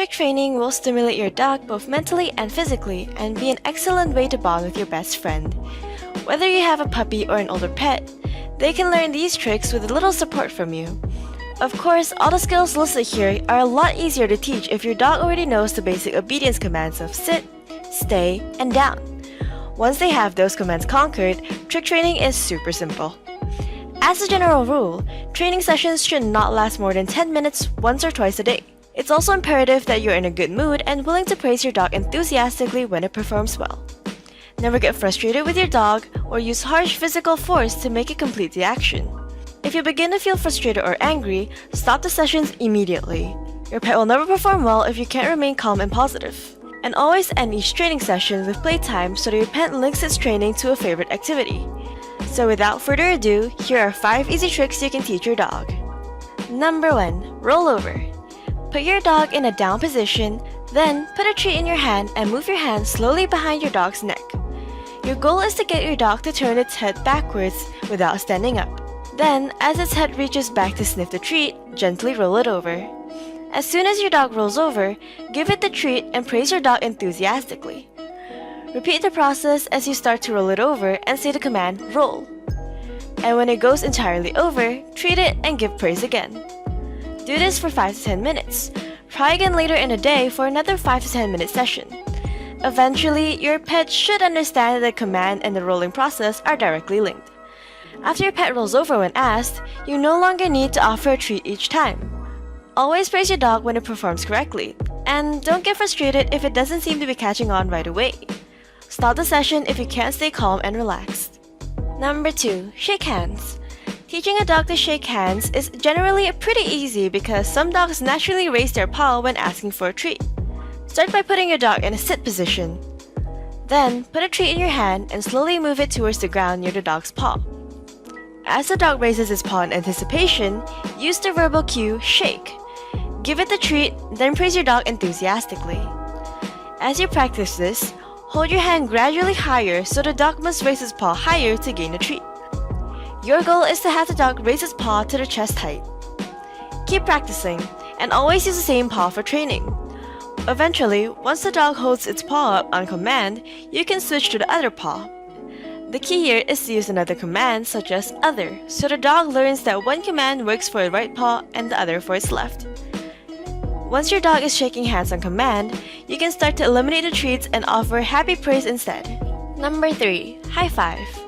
trick training will stimulate your dog both mentally and physically and be an excellent way to bond with your best friend. Whether you have a puppy or an older pet, they can learn these tricks with a little support from you. Of course, all the skills listed here are a lot easier to teach if your dog already knows the basic obedience commands of sit, stay, and down. Once they have those commands conquered, trick training is super simple. As a general rule, training sessions should not last more than 10 minutes once or twice a day. It's also imperative that you're in a good mood and willing to praise your dog enthusiastically when it performs well. Never get frustrated with your dog or use harsh physical force to make it complete the action. If you begin to feel frustrated or angry, stop the sessions immediately. Your pet will never perform well if you can't remain calm and positive. And always end each training session with playtime so that your pet links its training to a favorite activity. So without further ado, here are 5 easy tricks you can teach your dog. Number 1. Roll over. Put your dog in a down position, then put a treat in your hand and move your hand slowly behind your dog's neck. Your goal is to get your dog to turn its head backwards without standing up. Then, as its head reaches back to sniff the treat, gently roll it over. As soon as your dog rolls over, give it the treat and praise your dog enthusiastically. Repeat the process as you start to roll it over and say the command roll. And when it goes entirely over, treat it and give praise again. Do this for 5 to 10 minutes. Try again later in the day for another 5 to 10 minute session. Eventually, your pet should understand that the command and the rolling process are directly linked. After your pet rolls over when asked, you no longer need to offer a treat each time. Always praise your dog when it performs correctly, and don't get frustrated if it doesn't seem to be catching on right away. Stop the session if you can't stay calm and relaxed. Number 2. Shake hands. Teaching a dog to shake hands is generally pretty easy because some dogs naturally raise their paw when asking for a treat. Start by putting your dog in a sit position. Then, put a treat in your hand and slowly move it towards the ground near the dog's paw. As the dog raises its paw in anticipation, use the verbal cue, shake. Give it the treat, then praise your dog enthusiastically. As you practice this, hold your hand gradually higher so the dog must raise its paw higher to gain the treat. Your goal is to have the dog raise its paw to the chest height. Keep practicing, and always use the same paw for training. Eventually, once the dog holds its paw up on command, you can switch to the other paw. The key here is to use another command such as other, so the dog learns that one command works for the right paw and the other for its left. Once your dog is shaking hands on command, you can start to eliminate the treats and offer happy praise instead. Number 3. High five.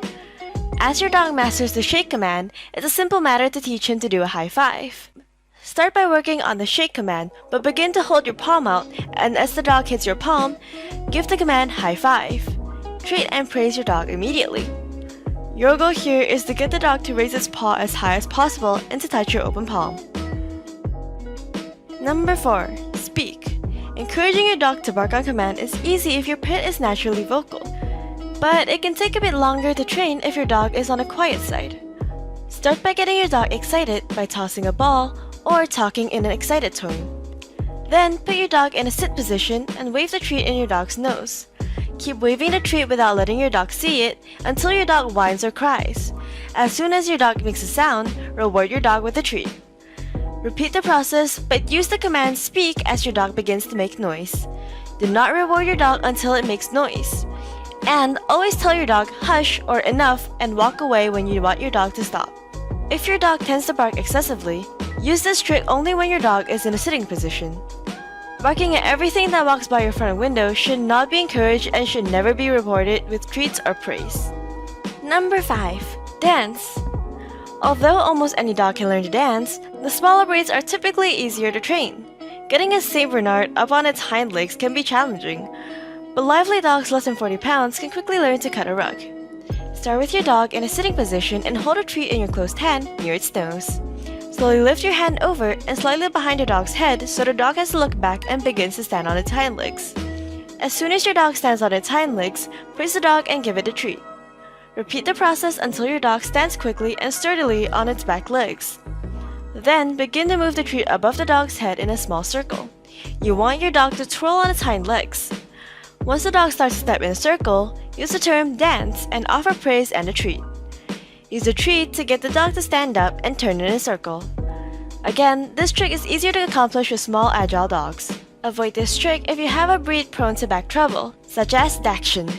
As your dog masters the shake command, it's a simple matter to teach him to do a high five. Start by working on the shake command, but begin to hold your palm out, and as the dog hits your palm, give the command high five. Treat and praise your dog immediately. Your goal here is to get the dog to raise its paw as high as possible and to touch your open palm. Number 4. Speak. Encouraging your dog to bark on command is easy if your pet is naturally vocal, but it can take a bit longer to train if your dog is on the quiet side. Start by getting your dog excited by tossing a ball or talking in an excited tone. Then put your dog in a sit position and wave the treat in your dog's nose. Keep waving the treat without letting your dog see it until your dog whines or cries. As soon as your dog makes a sound, reward your dog with the treat. Repeat the process, but use the command speak as your dog begins to make noise. Do not reward your dog until it makes noise. And always tell your dog hush or enough and walk away when you want your dog to stop. If your dog tends to bark excessively, use this trick only when your dog is in a sitting position. Barking at everything that walks by your front window should not be encouraged and should never be rewarded with treats or praise. Number 5. Dance. Although almost any dog can learn to dance, the smaller breeds are typically easier to train. Getting a Saint Bernard up on its hind legs can be challenging, but lively dogs less than 40 pounds can quickly learn to cut a rug. Start with your dog in a sitting position and hold a treat in your closed hand near its nose. Slowly lift your hand over and slightly behind your dog's head so the dog has to look back and begins to stand on its hind legs. As soon as your dog stands on its hind legs, praise the dog and give it a treat. Repeat the process until your dog stands quickly and sturdily on its back legs. Then begin to move the treat above the dog's head in a small circle. You want your dog to twirl on its hind legs. Once the dog starts to step in a circle, use the term dance and offer praise and a treat. Use a treat to get the dog to stand up and turn in a circle. Again, this trick is easier to accomplish with small, agile dogs. Avoid this trick if you have a breed prone to back trouble, such as Dachshund.